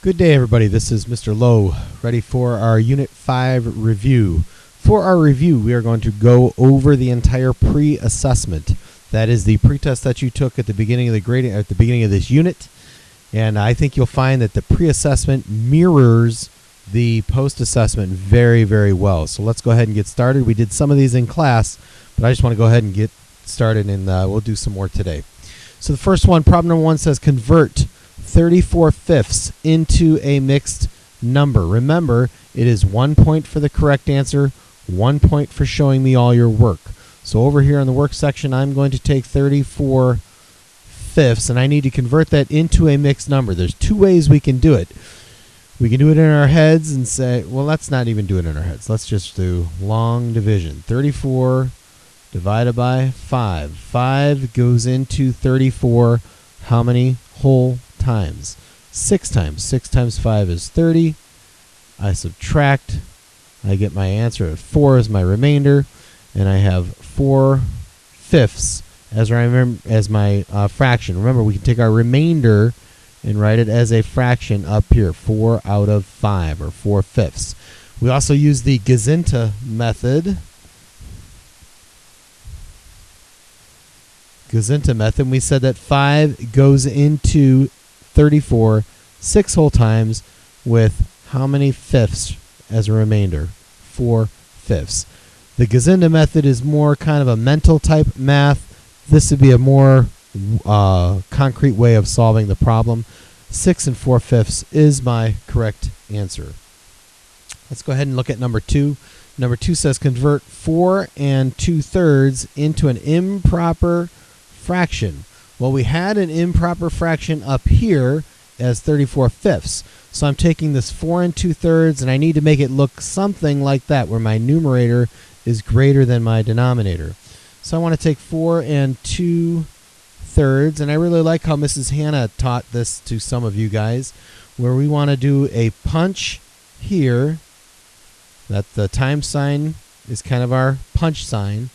Good day, everybody. This is Mr. Lowe, ready for our Unit 5 review. For our review, we are going to go over the entire pre-assessment. That is the pretest that you took at the beginning of the grading, at the beginning of this unit. And I think you'll find that the pre-assessment mirrors the post-assessment very, very well. So let's go ahead and get started. We did some of these in class, but I just want to go ahead and get started, and we'll do some more today. So the first one, problem number 1 says convert 34/5 into a mixed number. Remember, it is 1 point for the correct answer, 1 point for showing me all your work. So over here in the work section, I'm going to take 34/5, and I need to convert that into a mixed number. There's two ways we can do it. We can do it in our heads and say, well, let's not even do it in our heads. Let's just do long division. 34 divided by 5. 5 goes into 34 how many whole times? 6 times. 6 times 5 is 30. I subtract. I get my answer at 4 as my remainder, and I have 4/5 as my fraction. Remember, we can take our remainder and write it as a fraction up here, 4 out of 5, or 4/5. We also use the Gazinta method. We said that 5 goes into 34 6 whole times with how many fifths as a remainder? 4/5. The Gazinta method is more kind of a mental type math. This would be a more concrete way of solving the problem. 6 and 4/5 is my correct answer. Let's go ahead and look at number 2. Number 2 says convert 4 2/3 into an improper fraction. Well, we had an improper fraction up here as 34/5. So I'm taking this 4 2/3, and I need to make it look something like that, where my numerator is greater than my denominator. So I want to take 4 2/3, and I really like how Mrs. Hannah taught this to some of you guys, where we want to do a punch here, that the times sign is kind of our punch sign,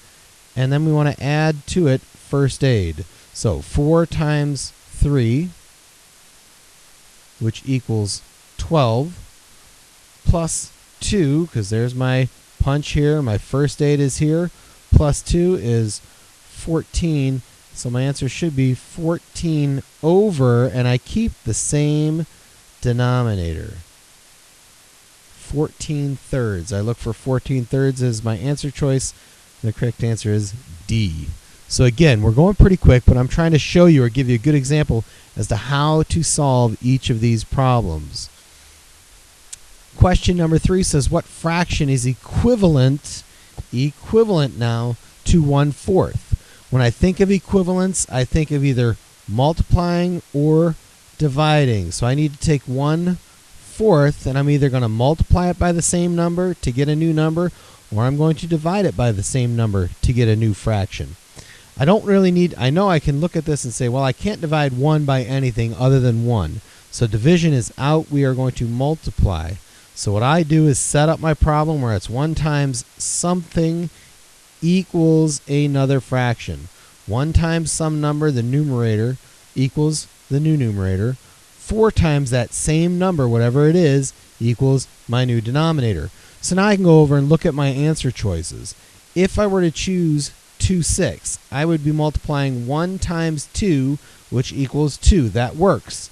and then we want to add to it first aid. So 4 times 3, which equals 12, plus 2, because there's my punch here, my first aid is here, plus 2 is 14. So my answer should be 14 over, and I keep the same denominator. 14/3. I look for 14/3 as my answer choice. The correct answer is D. So again, we're going pretty quick, but I'm trying to show you or give you a good example as to how to solve each of these problems. Question number 3 says, what fraction is equivalent now to 1/4? When I think of equivalence, I think of either multiplying or dividing. So I need to take 1/4, and I'm either going to multiply it by the same number to get a new number, or I'm going to divide it by the same number to get a new fraction. I don't really need, I know I can look at this and say, well, I can't divide 1 by anything other than 1. So division is out. We are going to multiply. So what I do is set up my problem where it's 1 times something equals another fraction. 1 times some number, the numerator, equals the new numerator. 4 times that same number, whatever it is, equals my new denominator. So now I can go over and look at my answer choices. If I were to choose 2, 6, I would be multiplying 1 times 2, which equals 2. That works.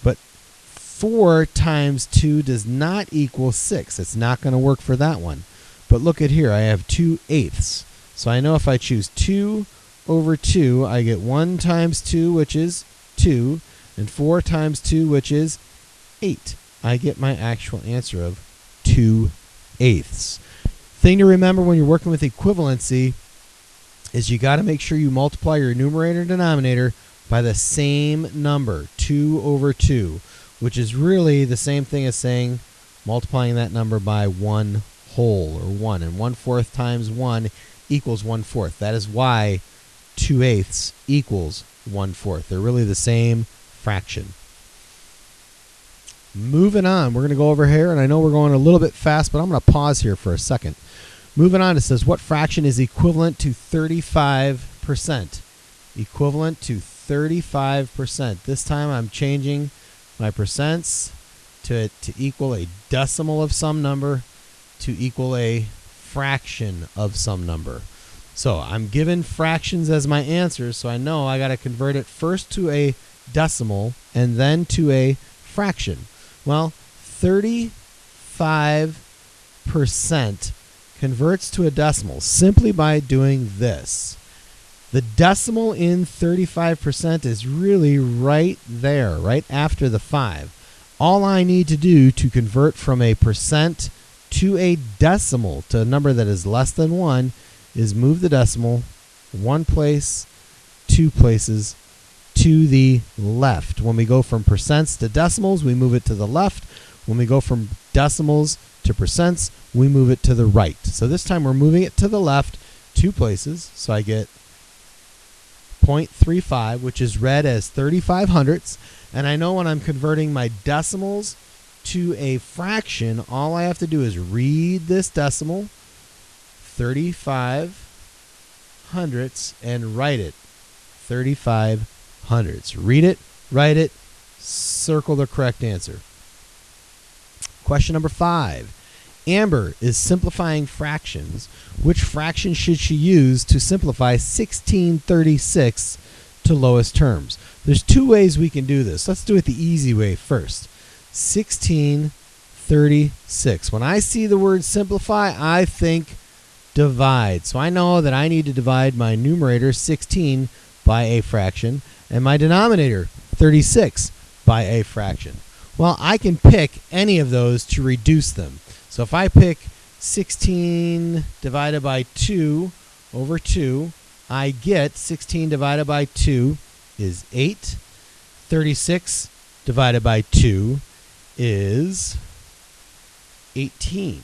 But 4 times 2 does not equal 6. It's not going to work for that one. But look at here. I have 2/8. So I know if I choose 2 over 2, I get 1 times 2, which is 2, and 4 times 2, which is 8. I get my actual answer of 2/8. Thing to remember when you're working with equivalency is you got to make sure you multiply your numerator and denominator by the same number, 2 over 2, which is really the same thing as saying multiplying that number by 1 whole, or 1. And 1/4 times 1 equals 1/4. That is why 2/8 equals 1/4. They're really the same fraction. Moving on, we're going to go over here, and I know we're going a little bit fast, but I'm going to pause here for a second. Moving on, it says, what fraction is equivalent to 35%? Equivalent to 35%. This time I'm changing my percents to equal a decimal of some number to equal a fraction of some number. So I'm given fractions as my answer, so I know I got to convert it first to a decimal and then to a fraction. Well, 35% converts to a decimal simply by doing this. The decimal in 35% is really right there, right after the 5. All I need to do to convert from a percent to a decimal, to a number that is less than 1, is move the decimal one place, 2 places to the left. When we go from percents to decimals, we move it to the left. When we go from decimals to percents, we move it to the right. So this time we're moving it to the left 2 places. So I get 0.35, which is read as 35 hundredths. And I know when I'm converting my decimals to a fraction, all I have to do is read this decimal, 35 hundredths, and write it, 35 hundredths. Read it, write it, circle the correct answer. Question number 5. Amber is simplifying fractions. Which fraction should she use to simplify 16/36 to lowest terms? There's 2 ways we can do this. Let's do it the easy way first. 16/36. When I see the word simplify, I think divide. So I know that I need to divide my numerator 16 by a fraction and my denominator 36 by a fraction. Well, I can pick any of those to reduce them. So if I pick 16 divided by 2 over 2, I get 16 divided by 2 is 8. 36 divided by 2 is 18.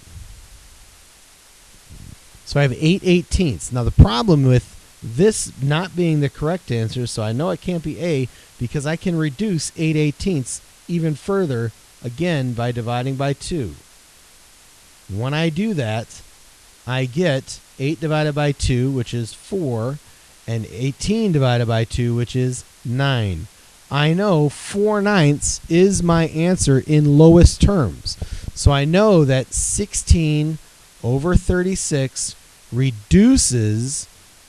So I have 8/18. Now the problem with this not being the correct answer, so I know it can't be A, because I can reduce 8/18 even further, again, by dividing by 2. When I do that, I get 8 divided by 2, which is 4, and 18 divided by 2, which is 9. I know 4/9 is my answer in lowest terms. So I know that 16 over 36 reduces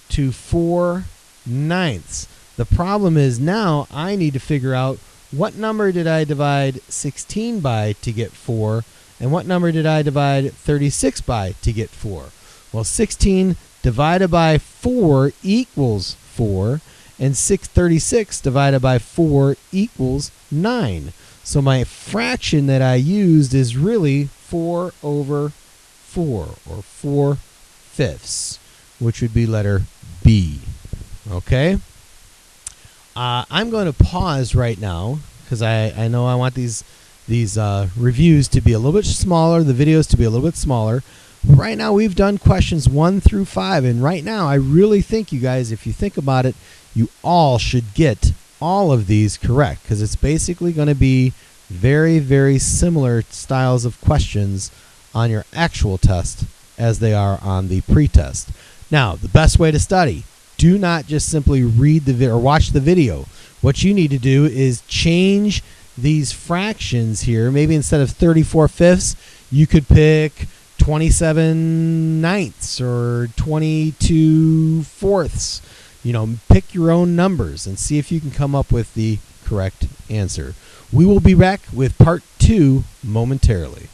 to 4/9. The problem is now I need to figure out what number did I divide 16 by to get 4, and what number did I divide 36 by to get 4? Well, 16 divided by 4 equals 4, and 36 divided by 4 equals 9. So my fraction that I used is really 4 over 4, or 4/5, which would be letter B. Okay? I'm going to pause right now because I know I want these reviews to be a little bit smaller, the videos to be a little bit smaller. But right now we've done questions 1 through 5, and right now I really think you guys, if you think about it, you all should get all of these correct, because it's basically going to be very, very similar styles of questions on your actual test as they are on the pretest. Now, the best way to study: do not just simply read the video or watch the video. What you need to do is change these fractions here. Maybe instead of 34/5, you could pick 27/9 or 22/4. You know, pick your own numbers and see if you can come up with the correct answer. We will be back with part 2 momentarily.